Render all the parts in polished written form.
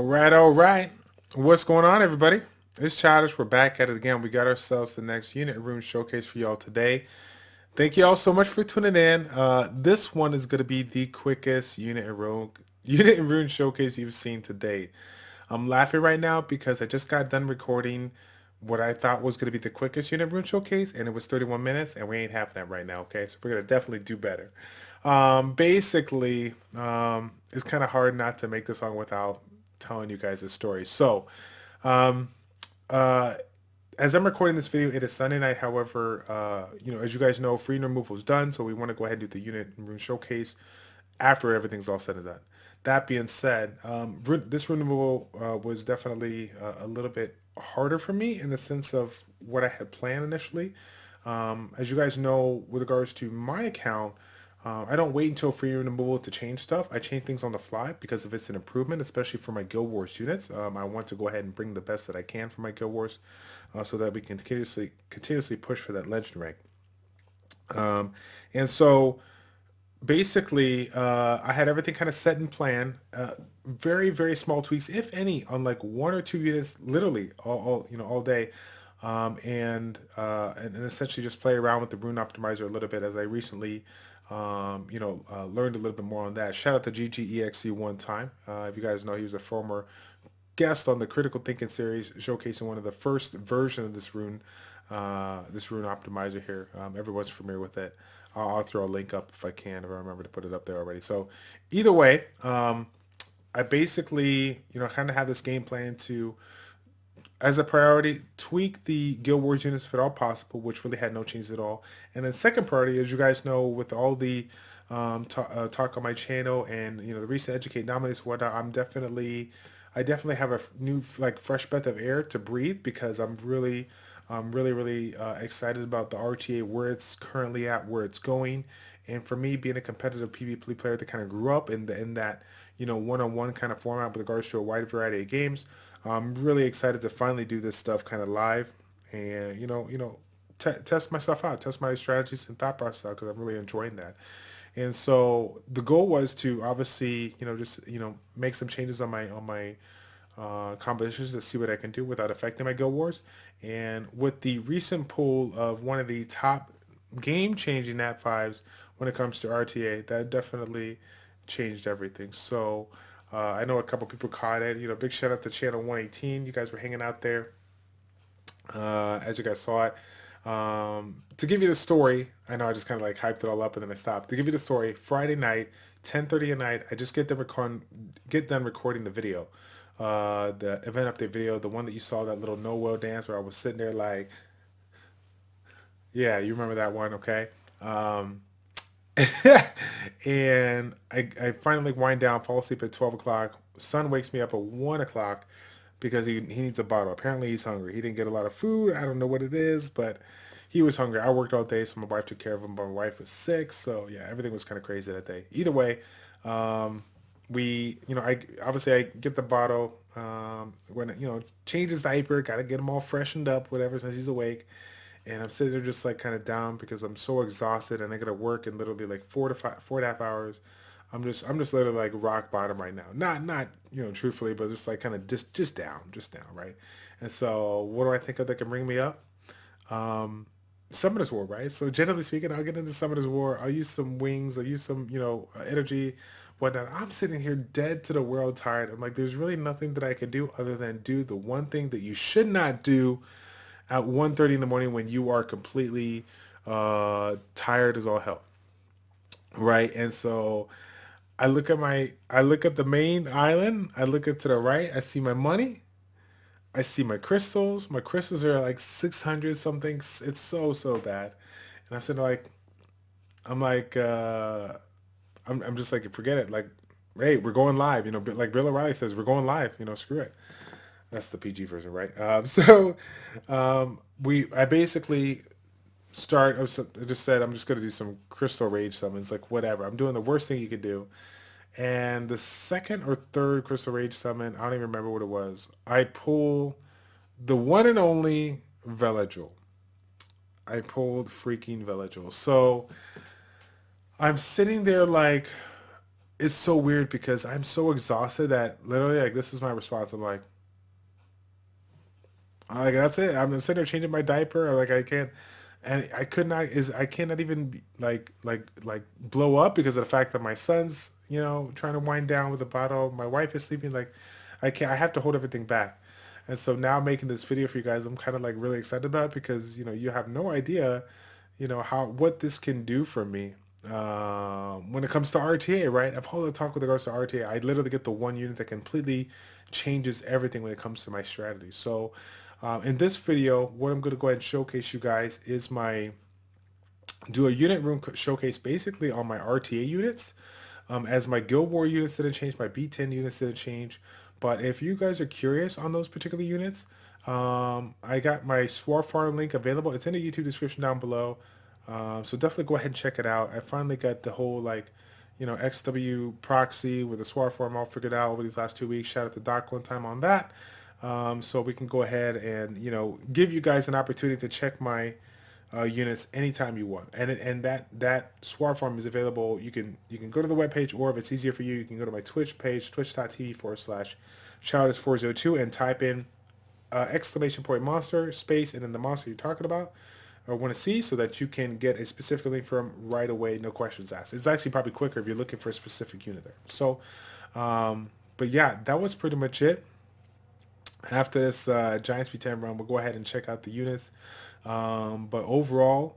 All right. What's going on, everybody? It's Childish. We're back at it again. We got ourselves the next unit room showcase for y'all today. Thank you all so much for tuning in. This one is going to be the quickest unit and room showcase you've seen to date. I'm laughing right now because I just got done recording what I thought was going to be the quickest unit room showcase, and it was 31 minutes, and we ain't having that right now. Okay, so we're going to definitely do better. Basically, it's kind of hard not to make this song without telling you guys a story. So, um, uh, as I'm recording this video, it is Sunday night. However, as you guys know, free removal is done, so we want to go ahead and do the unit room showcase after everything's all said and done. That being said, this room removal was definitely a little bit harder for me in the sense of what I had planned initially. As you guys know, with regards to my account, I don't wait until free removal to change stuff. I change things on the fly because if it's an improvement, especially for my Guild Wars units, I want to go ahead and bring the best that I can for my Guild Wars, so that we can continuously push for that legend rank. And so basically, I had everything kind of set in plan. Very, very small tweaks, if any, on like one or two units, literally all day. And essentially just play around with the rune optimizer a little bit as I recently, learned a little bit more on that. Shout out to GGEXC one time. If you guys know, he was a former guest on the Critical Thinking series, showcasing one of the first version of this rune optimizer here. Everyone's familiar with it. I'll throw a link up if I can, if I remember to put it up there already. So either way, I basically, kind of have this game plan to, as a priority, tweak the Guild Wars units if at all possible, which really had no changes at all. And then second priority, as you guys know, with all the talk on my channel and the recent Educate nominates whatnot, I definitely have a new fresh breath of air to breathe because I'm really excited about the RTA, where it's currently at, where it's going. And for me, being a competitive PvP player that kind of grew up in that one-on-one kind of format with regards to a wide variety of games, I'm really excited to finally do this stuff kind of live and test myself out, test my strategies and thought process out because I'm really enjoying that. And so the goal was to obviously just make some changes on my competitions to see what I can do without affecting my Guild Wars. And with the recent pull of one of the top game-changing Nat 5s when it comes to RTA, that definitely changed everything. So I know a couple people caught it. Big shout out to Channel 118. You guys were hanging out there as you guys saw it. To give you the story, I know I just kind of hyped it all up and then I stopped. To give you the story, Friday night, 10:30 at night, I just get done recording the video, the event update video, the one that you saw, that little Noel dance where I was sitting there yeah, you remember that one, okay? Um, and I finally wind down, fall asleep at 12 o'clock. Son wakes me up at 1 o'clock because he needs a bottle. Apparently he's hungry. He didn't get a lot of food. I don't know what it is, but he was hungry. I worked all day, so my wife took care of him, but my wife was sick. So yeah, everything was kind of crazy that day. Either way, um, I get the bottle, when, change his diaper, got to get him all freshened up, whatever, since he's awake. And I'm sitting there just kind of down because I'm so exhausted and I got to work in literally 4.5 hours. I'm just literally rock bottom right now. Not truthfully, but just kind of just down, right? And so what do I think of that can bring me up? Um, Summoner's War, right? So generally speaking, I'll get into Summoner's War. I'll use some wings. I'll use some energy, whatnot. I'm sitting here dead to the world, tired. I'm like, there's really nothing that I can do other than do the one thing that you should not do at 1:30 in the morning when you are completely tired as all hell, right? And so I look at the main island. I look at to the right. I see my money. I see my crystals. My crystals are 600 something. It's so bad. And I'm sitting I'm like, I'm just forget it. Hey, we're going live. Like Bill O'Reilly says, we're going live. Screw it. That's the PG version, right? I basically I just said I'm just gonna do some crystal rage summons, whatever. I'm doing the worst thing you could do. And the second or third crystal rage summon, I don't even remember what it was. I pull the one and only Veligil. I pulled freaking Veligil. So I'm sitting there it's so weird because I'm so exhausted that literally like this is my response. I'm like that's it. I'm sitting there changing my diaper. Or like I can't, and I could not is I cannot even like blow up because of the fact that my son's trying to wind down with a bottle. My wife is sleeping. Like I can't. I have to hold everything back. And so now making this video for you guys, I'm kind of like really excited about it because you have no idea how what this can do for me when it comes to RTA, right? I've had a talk with regards to RTA. I literally get the one unit that completely changes everything when it comes to my strategy. So in this video, what I'm going to go ahead and showcase you guys is my do a unit room showcase basically on my RTA units. As my Guild War units didn't change, my B10 units didn't change. But if you guys are curious on those particular units, I got my Swar Farm link available. It's in the YouTube description down below. So definitely go ahead and check it out. I finally got the whole XW proxy with the Swar Farm all figured out over these last 2 weeks. Shout out to Doc one time on that. So we can go ahead and give you guys an opportunity to check my units anytime you want, and that Swar Farm is available. You can go to the webpage, or if it's easier for you, you can go to my Twitch page, twitch.tv/childish402, and type in exclamation point monster space and then the monster you're talking about or want to see, so that you can get a specific link from right away, no questions asked. It's actually probably quicker if you're looking for a specific unit there. So, but yeah, that was pretty much it. After this Giants B10 run, we'll go ahead and check out the units. But overall,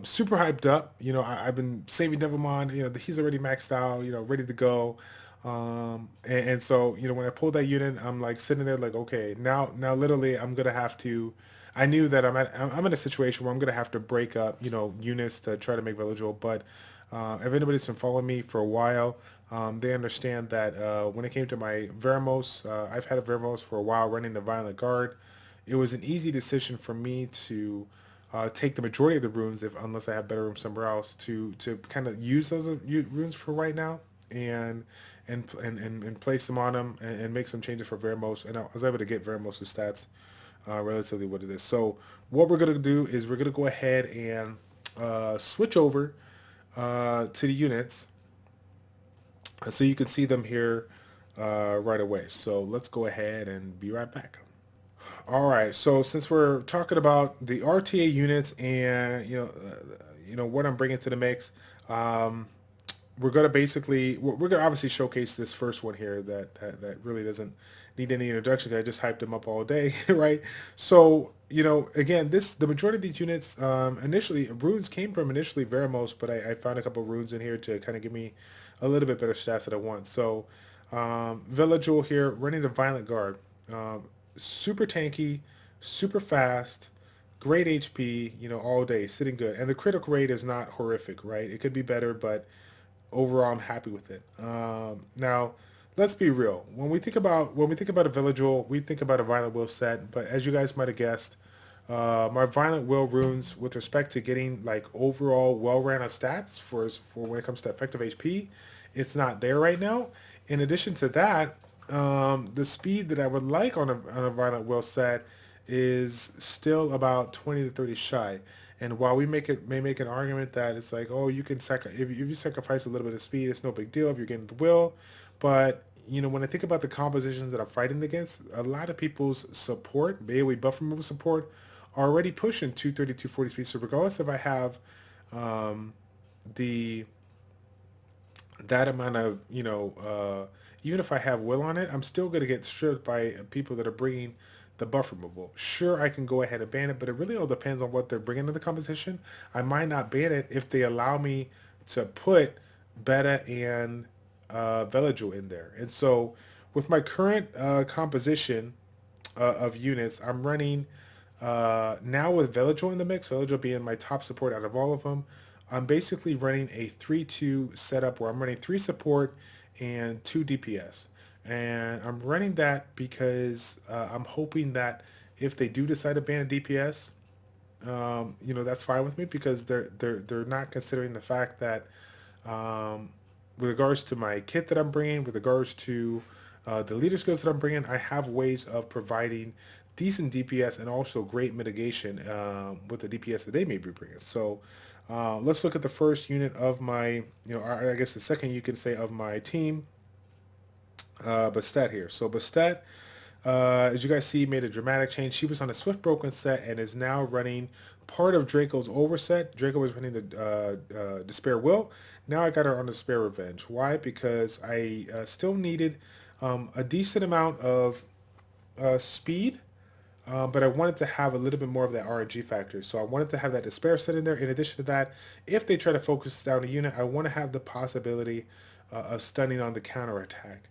super hyped up. I've been saving Devilmon. He's already maxed out. Ready to go. And so when I pulled that unit, I'm like sitting there like, okay, now literally I'm gonna have to. I knew that I'm in a situation where I'm gonna have to break up units to try to make villageable. But if anybody's been following me for a while, they understand that when it came to my Veramos, I've had a Veramos for a while running the Violent Guard. It was an easy decision for me to take the majority of the runes, if unless I have better rooms somewhere else, to kind of use those runes for right now and and place them on them and make some changes for Veramos. And I was able to get Veramos' stats relatively what it is. So what we're gonna do is we're gonna go ahead and switch over to the units so you can see them here right away. So let's go ahead and be right back. All right, so since we're talking about the RTA units and what I'm bringing to the mix, we're gonna basically we're gonna obviously showcase this first one here that really doesn't need any introduction. I just hyped him up all day, right? So again, the majority of these units initially runes came from initially Veramos, but I found a couple of runes in here to kind of give me a little bit better stats that I want. So Villagel here running the Violent Guard. Super tanky, super fast, great HP, all day, sitting good. And the critical rate is not horrific, right? It could be better, but overall, I'm happy with it. Now, let's be real. When we think about a Villagel, we think about a Violent Will set. But as you guys might have guessed, my Violent Will runes, with respect to getting like overall well-ran stats for when it comes to effective HP, it's not there right now. In addition to that, the speed that I would like on a Violent Will set is still about 20 to 30 shy. And while we may make an argument that it's like, oh, you can if you sacrifice a little bit of speed, it's no big deal if you're getting the will. But when I think about the compositions that I'm fighting against, a lot of people's support, AoE buff removal support, are already pushing 230, 240 speed. So regardless if I have the that amount of even if I have will on it, I'm still going to get stripped by people that are bringing the buff removal. Sure, I can go ahead and ban it, but it really all depends on what they're bringing to the composition. I might not ban it if they allow me to put Beta and Veligil in there. And so with my current composition of units, I'm running now with Veligil in the mix, Veligil being my top support out of all of them. I'm basically running a 3-2 setup where I'm running 3 support and 2 DPS. And I'm running that because I'm hoping that if they do decide to ban a DPS, that's fine with me, because they're not considering the fact that with regards to my kit that I'm bringing, with regards to the leader skills that I'm bringing, I have ways of providing decent DPS and also great mitigation with the DPS that they may be bringing. So Let's look at the first unit of my, I guess the second you can say of my team, Boustead here. So Boustead, as you guys see, made a dramatic change. She was on a Swift Broken set and is now running part of Draco's overset. Draco was running the Despair Will. Now I got her on the Despair Revenge. Why? Because I still needed a decent amount of speed, but I wanted to have a little bit more of that RNG factor. So I wanted to have that Despair set in there. In addition to that, if they try to focus down a unit, I want to have the possibility of stunning on the counterattack.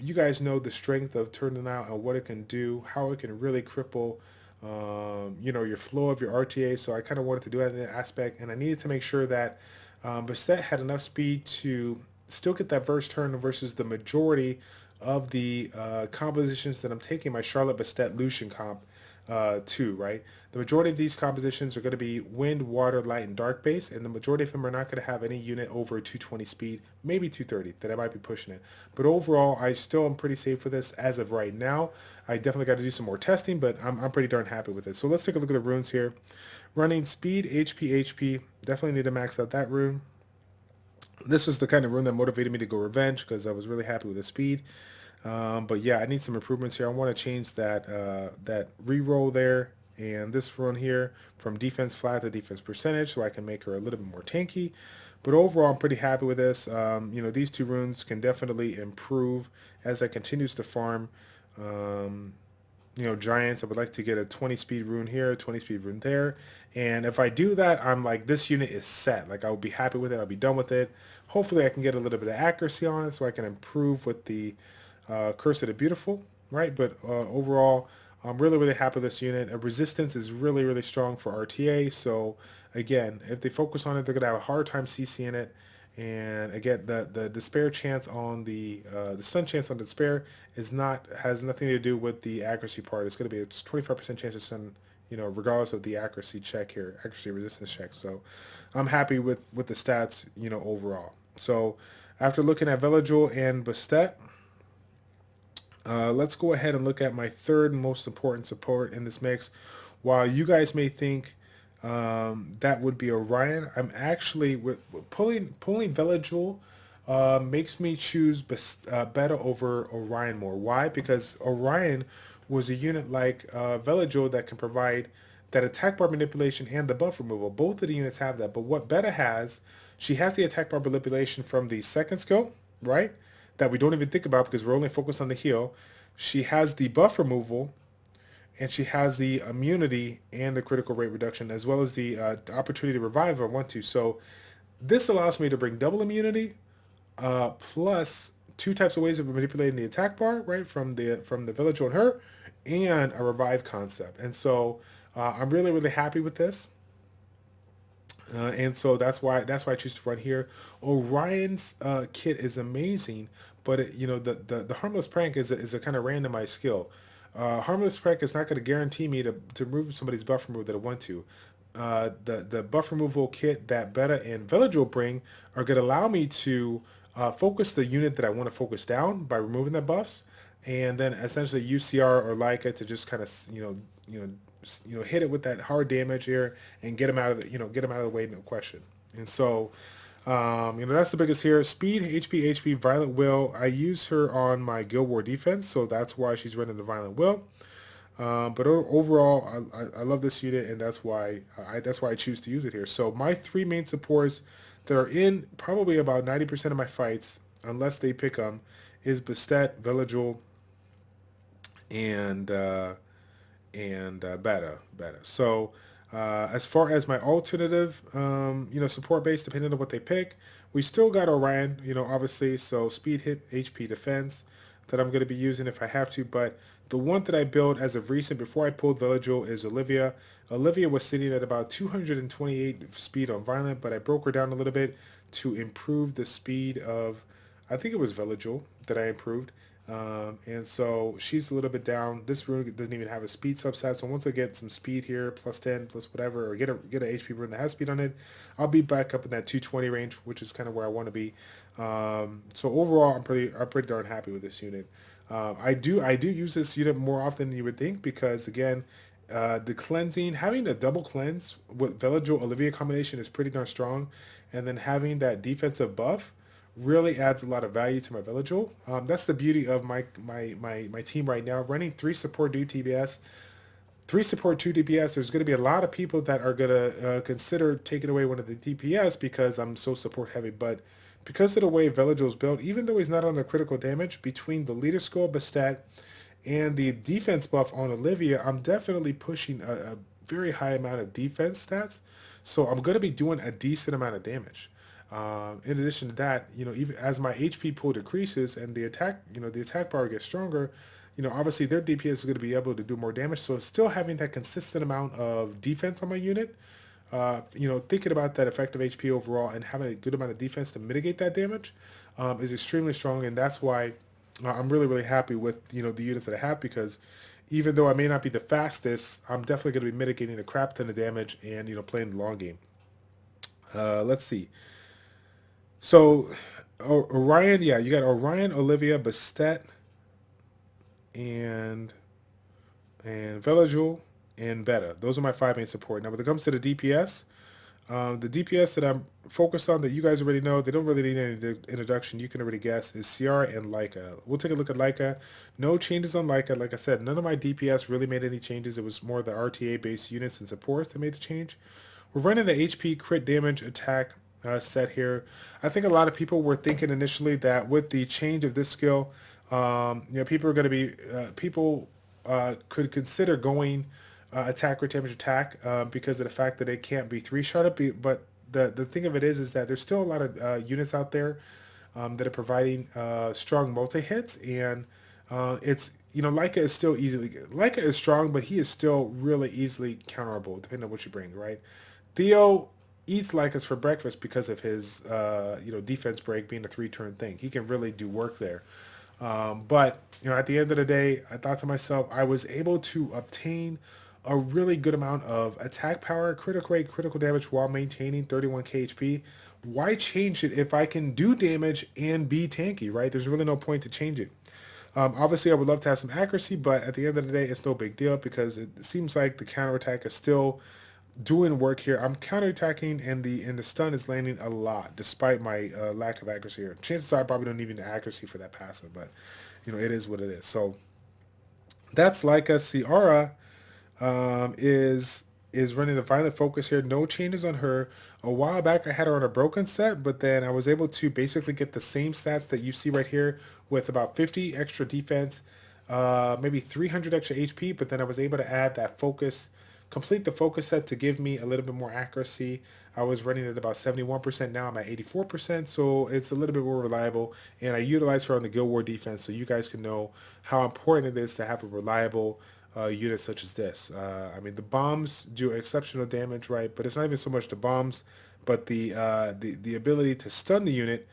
You guys know the strength of Turning Out and what it can do, how it can really cripple, your flow of your RTA. So I kind of wanted to do that in that aspect, and I needed to make sure that Boustead had enough speed to still get that first turn versus the majority of the compositions that I'm taking my Charlotte Boustead Lucian comp to, right? The majority of these compositions are going to be wind, water, light, and dark base, and the majority of them are not going to have any unit over 220 speed, maybe 230, that I might be pushing it. But overall, I still am pretty safe with this as of right now. I definitely got to do some more testing, but I'm pretty darn happy with it. So let's take a look at the runes here. Running speed, HP, definitely need to max out that rune. This is the kind of rune that motivated me to go revenge because I was really happy with the speed. But yeah, I need some improvements here. I want to change that reroll there and this run here from defense flat to defense percentage so I can make her a little bit more tanky. But overall, I'm pretty happy with this. These two runes can definitely improve as I continues to farm. Giants. I would like to get a 20 speed rune here, a 20 speed rune there. And if I do that, I'm like, this unit is set. Like, I will be happy with it. I'll be done with it. Hopefully, I can get a little bit of accuracy on it so I can improve with the Curse of the Beautiful, right? But overall, I'm really, really happy with this unit. Resistance is really, really strong for RTA. So, again, if they focus on it, they're going to have a hard time CCing it. And again, the despair chance on the stun chance on the despair has nothing to do with the accuracy part. It's going to be 25% chance to stun, regardless of the accuracy check here, accuracy resistance check. So I'm happy with the stats, overall. So after looking at Veligil and Boustead, let's go ahead and look at my third most important support in this mix. While you guys may think that would be Orion, I'm actually pulling Veligil makes me choose Beta over Orion more. Why? Because Orion was a unit like Veligil that can provide that attack bar manipulation and the buff removal. Both of the units have that, but what Beta has, she has the attack bar manipulation from the second skill, right? That we don't even think about because we're only focused on the heal. She has the buff removal, and she has the immunity and the critical rate reduction, as well as the opportunity to revive if I want to. So this allows me to bring double immunity, plus two types of ways of manipulating the attack bar, right, from the village on her, and a revive concept. And so I'm really, really happy with this. And so that's why I choose to run here. Orion's kit is amazing, but the harmless prank is a kind of randomized skill. Harmless prank is not going to guarantee me to remove somebody's buff removal that I want to. The buff removal kit that Beta and Veligil bring are going to allow me to focus the unit that I want to focus down by removing the buffs, and then essentially UCR or Leica to just kind of hit it with that hard damage here and get him out of the way, no question. And so that's the biggest here. Speed, HP, Violent Will. I use her on my Guild War defense, so that's why she's running the Violent Will. But overall, I love this unit, and that's why I choose to use it here. So my three main supports that are in probably about 90% of my fights, unless they pick them, is Boustead, Veligil, and Beta. So as far as my alternative, support base, depending on what they pick, we still got Orion, obviously. So speed, hit, HP, defense that I'm going to be using if I have to. But the one that I built as of recent before I pulled Veligil is Olivia. Olivia was sitting at about 228 speed on Violent, but I broke her down a little bit to improve the speed of, I think it was Veligil that I improved. And so she's a little bit down. This rune doesn't even have a speed subset. So once I get some speed here, plus 10, plus whatever, or get a HP rune that has speed on it, I'll be back up in that 220 range, which is kind of where I want to be. So overall, I'm pretty darn happy with this unit. I do use this unit more often than you would think because again, The cleansing, having a double cleanse with Villagel Olivia combination is pretty darn strong, and then having that defensive buff really adds a lot of value to my Villagel. That's the beauty of my team right now. Running 3 support, 2 TBS, 3 support, 2 DPS. There's going to be a lot of people that are going to consider taking away one of the DPS because I'm so support heavy. But because of the way Villagel's built, even though he's not on the critical damage, between the leader skill Boustead and the defense buff on Olivia, I'm definitely pushing a very high amount of defense stats. So I'm going to be doing a decent amount of damage. In addition to that, even as my HP pool decreases and the attack bar gets stronger, obviously their DPS is going to be able to do more damage. So still having that consistent amount of defense on my unit, thinking about that effective HP overall and having a good amount of defense to mitigate that damage is extremely strong, and that's why I'm really really happy with the units that I have because even though I may not be the fastest, I'm definitely going to be mitigating a crap ton of damage and playing the long game. Let's see. So Orion, yeah, you got Orion, Olivia, Bastet, and Velajul and Beta. Those are my 5 main support. Now when it comes to the DPS, the DPS that I'm focused on that you guys already know, they don't really need any introduction. You can already guess is Ciara and Leica. We'll take a look at Leica. No changes on Leica. Like I said, none of my DPS really made any changes. It was more the RTA based units and supports that made the change. We're running the HP crit damage attack set here. I think a lot of people were thinking initially that with the change of this skill, people are going to be people could consider going attack crit damage attack because of the fact that it can't be 3-shot up. But the thing of it is that there's still a lot of units out there that are providing strong multi hits, and it's Leica is still easily Leica is strong, but he is still really easily counterable depending on what you bring, right? Theo eats Lycas for breakfast because of his defense break being a 3-turn thing. He can really do work there. But at the end of the day, I thought to myself, I was able to obtain a really good amount of attack power, critical rate, critical damage while maintaining 31k HP. Why change it if I can do damage and be tanky, right? There's really no point to change it. Obviously, I would love to have some accuracy, but at the end of the day, it's no big deal because it seems like the counterattack is still doing work here. I'm counterattacking, and the stun is landing a lot despite my lack of accuracy here. Chances are I probably don't need the accuracy for that passive, but it is what it is. So that's like a Ciara is running a violent focus here. No changes on her. A while back I had her on a broken set, but then I was able to basically get the same stats that you see right here with about 50 extra defense, maybe 300 extra HP, but then I was able to add that focus, complete the focus set to give me a little bit more accuracy. I was running at about 71%. Now I'm at 84%, so it's a little bit more reliable. And I utilize her on the Guild War defense so you guys can know how important it is to have a reliable unit such as this. I mean, the bombs do exceptional damage, right? But it's not even so much the bombs, but the ability to stun the unit.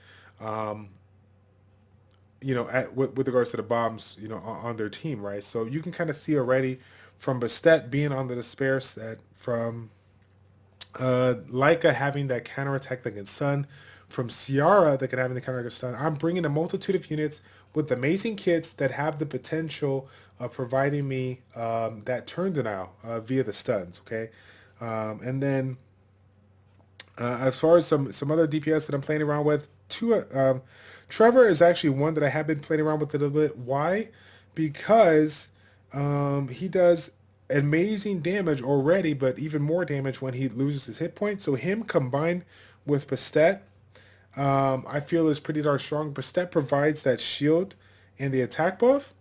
With regards to the bombs, on their team, right? So you can kind of see already from Boustead being on the despair set, from Leica having that counterattack that can stun, from Ciara that can have the counterattack stun. I'm bringing a multitude of units with amazing kits that have the potential of providing me that turn denial via the stuns, okay? And then as far as some other DPS that I'm playing around with, Trevor is actually one that I have been playing around with a little bit. Why? Because he does amazing damage already, but even more damage when he loses his hit point. So him combined with Boustead, I feel is pretty darn strong. Boustead provides that shield and the attack buff,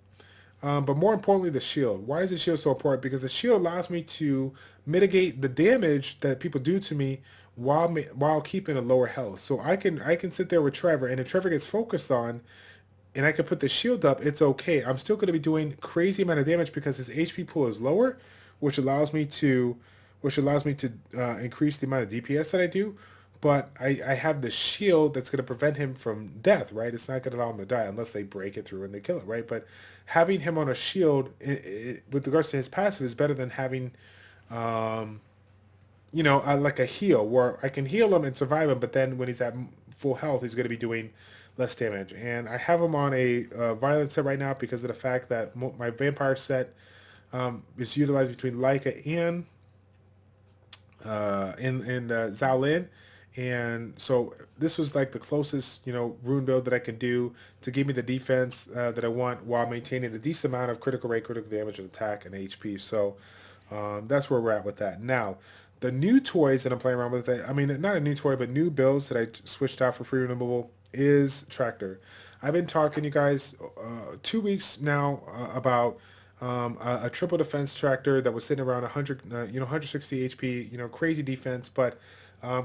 but more importantly, the shield. Why is the shield so important? Because the shield allows me to mitigate the damage that people do to me while keeping a lower health. So I can sit there with Trevor, and if Trevor gets focused on, and I can put the shield up, it's okay. I'm still going to be doing crazy amount of damage because his HP pool is lower, which allows me to increase the amount of DPS that I do. But I have the shield that's going to prevent him from death, right? It's not going to allow him to die unless they break it through and they kill it, right? But having him on a shield with regards to his passive is better than having, like a heal where I can heal him and survive him, but then when he's at full health, he's going to be doing less damage. And I have him on a violent set right now because of the fact that my vampire set It's utilized between Leica and Zaolin. And so this was like the closest, rune build that I can do to give me the defense that I want while maintaining the decent amount of critical rate, critical damage, and attack and HP. So that's where we're at with that. Now, the new toys that I'm playing around with, I mean, not a new toy, but new builds that I switched out for free removable is Tractor. I've been talking to you guys 2 weeks now about a triple defense tractor that was sitting around 100, 160 HP, crazy defense. But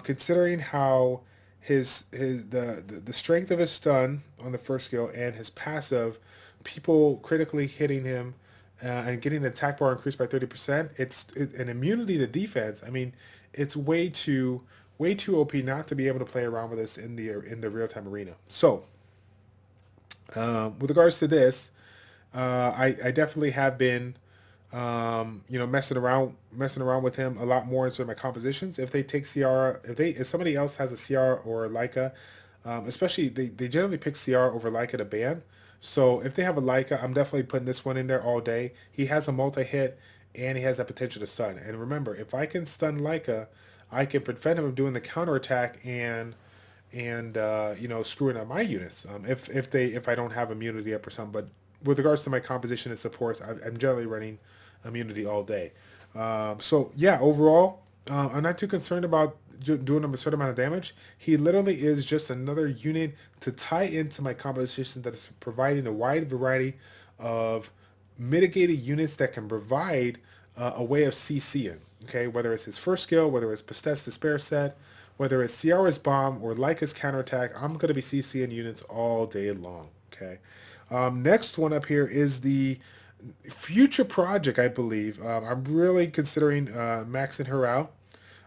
considering how the strength of his stun on the first skill and his passive, people critically hitting him and getting the attack bar increased by 30%, it's an immunity to defense. I mean, it's way too OP not to be able to play around with this in the real time arena. So with regards to this, I definitely have been, messing around with him a lot more in sort of my compositions. If they take CR, if somebody else has a CR or Leica, especially they generally pick CR over Leica to ban. So if they have a Leica, I'm definitely putting this one in there all day. He has a multi-hit and he has that potential to stun. And remember, if I can stun Leica, I can prevent him from doing the counterattack and screwing up my units if I don't have immunity up or something. But with regards to my composition and supports, I'm generally running immunity all day. So yeah, overall, I'm not too concerned about doing a certain amount of damage. He literally is just another unit to tie into my composition that is providing a wide variety of mitigated units that can provide a way of CCing. Okay, whether it's his first skill, whether it's Boustead's Despair set, whether it's Ciara's Bomb or Leica's Counterattack, I'm going to be CCing units all day long. Okay. Next one up here is the future project, I believe. I'm really considering maxing her out,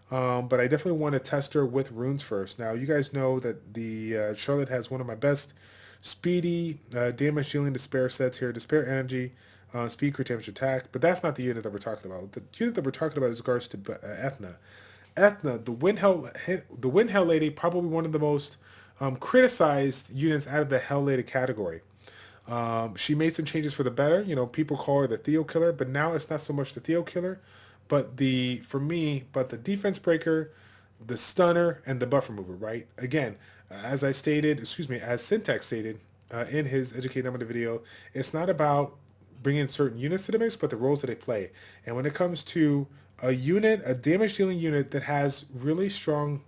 but I definitely want to test her with runes first. Now, you guys know that the Charlotte has one of my best speedy damage dealing Despair sets here. Despair Energy, speed, crit damage, attack. But that's not the unit that we're talking about. The unit that we're talking about is regards to Ethna. Ethna, the Wind Hell Lady, probably one of the most criticized units out of the Hell Lady category. She made some changes for the better. People call her the Theo Killer, but now it's not so much the Theo Killer, but the defense breaker, the stunner, and the buff remover, right? Again, as Syntax stated in his Educate Number video, it's not about bringing certain units to the mix, but the roles that they play. And when it comes to a damage dealing unit that has really strong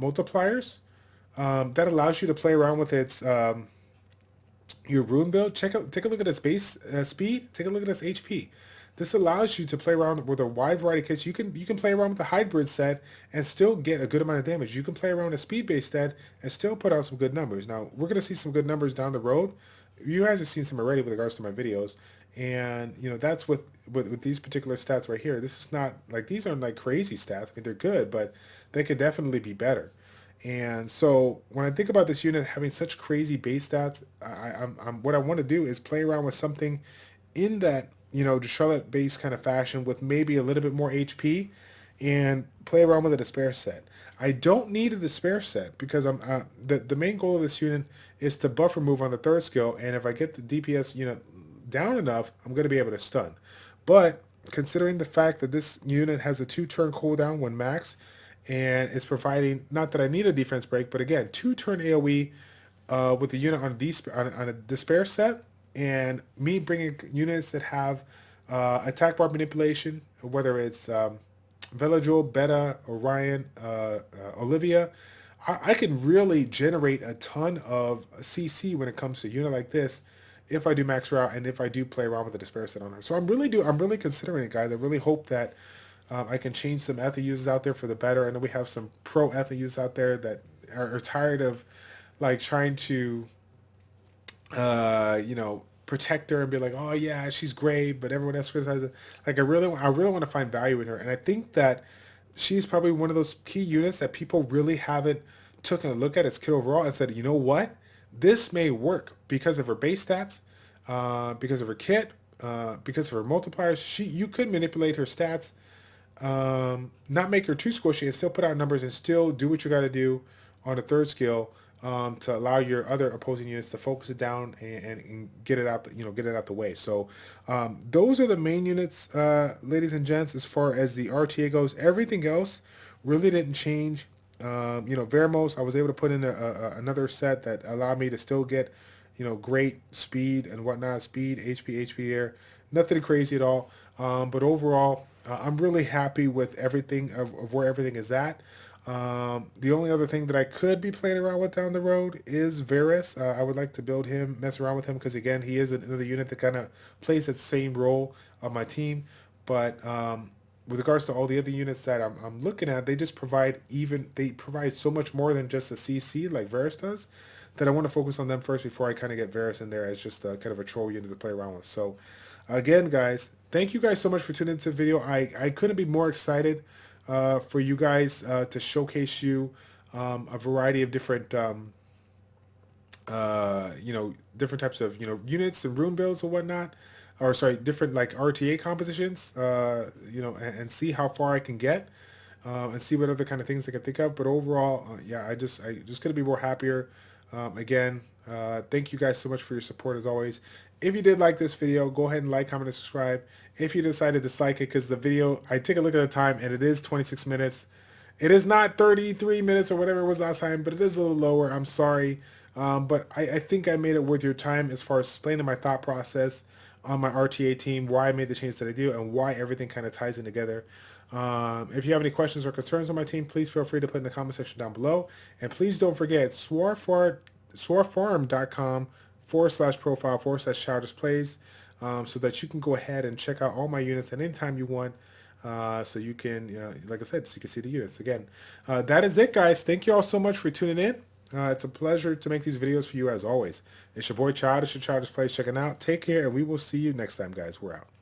multipliers, that allows you to play around with its your rune build. Take a look at its base speed. Take a look at its HP. This allows you to play around with a wide variety of kits. You can play around with the hybrid set and still get a good amount of damage. You can play around a speed based set and still put out some good numbers. Now we're gonna see some good numbers down the road. You guys have seen some already with regards to my videos, and that's with these particular stats right here. This is not like these aren't like crazy stats. I mean, they're good, but they could definitely be better. And so when I think about this unit having such crazy base stats, I'm what I want to do is play around with something in that the Charlotte base kind of fashion with maybe a little bit more HP, and play around with a despair set. I don't need a despair set because the main goal of this unit is to buff remove on the third skill, and if I get the DPS down enough, I'm going to be able to stun. But considering the fact that this unit has a 2-turn cooldown when max, and it's providing, not that I need a defense break, but again, 2-turn AoE with the unit on a despair set, and me bringing units that have attack bar manipulation, whether it's Velajul, Beta, Orion, Olivia, I can really generate a ton of CC when it comes to a unit like this if I do max her out and if I do play around with the despair set on her. So I'm really considering it, guys. I really hope that I can change some Ether users out there for the better. I know we have some pro Ether users out there that are tired of like trying to protect her and be like, oh yeah, she's great, but everyone else criticizes her. Like I really want to find value in her, and I think that she's probably one of those key units that people really haven't taken a look at its kit overall and said, you know what, this may work because of her base stats, because of her kit, because of her multipliers. You could manipulate her stats, not make her too squishy, and still put out numbers and still do what you got to do on a third skill. to allow your other opposing units to focus it down and get it out get it out the way. So those are the main units, ladies and gents, as far as the RTA goes. Everything else really didn't change. Vermos, I was able to put in another set that allowed me to still get, great speed and whatnot, speed, HP air, nothing crazy at all. But overall, I'm really happy with everything of where everything is at. The only other thing that I could be playing around with down the road is Varus. I would like to build him, mess around with him, because again, he is another unit that kind of plays that same role of my team. But with regards to all the other units that I'm looking at, they provide so much more than just a CC like Varus does, that I want to focus on them first before I kind of get Varus in there as just kind of a troll unit to play around with. So again, guys, thank you guys so much for tuning into the video. I couldn't be more excited for you guys to showcase you a variety of different different types of units and rune builds and whatnot, or sorry, different like RTA compositions, and see how far I can get, and see what other kind of things I can think of. But overall, I just couldn't be more happier. Again, thank you guys so much for your support as always. If you did like this video, go ahead and like, comment, and subscribe. If you decided to dislike it, because the video, I take a look at the time and it is 26 minutes. It is not 33 minutes or whatever it was last time, but it is a little lower. I'm sorry. But I think I made it worth your time as far as explaining my thought process on my RTA team, why I made the change that I do, and why everything kind of ties in together. If you have any questions or concerns on my team, please feel free to put in the comment section down below. And please don't forget, swarfarm.com/profile/ChildishPlays, so that you can go ahead and check out all my units at any time you want. So you can, like I said, so you can see the units. Again, that is it, guys. Thank you all so much for tuning in. It's a pleasure to make these videos for you as always. It's your boy Childish, your Childish Plays checking out. Take care, and we will see you next time, guys. We're out.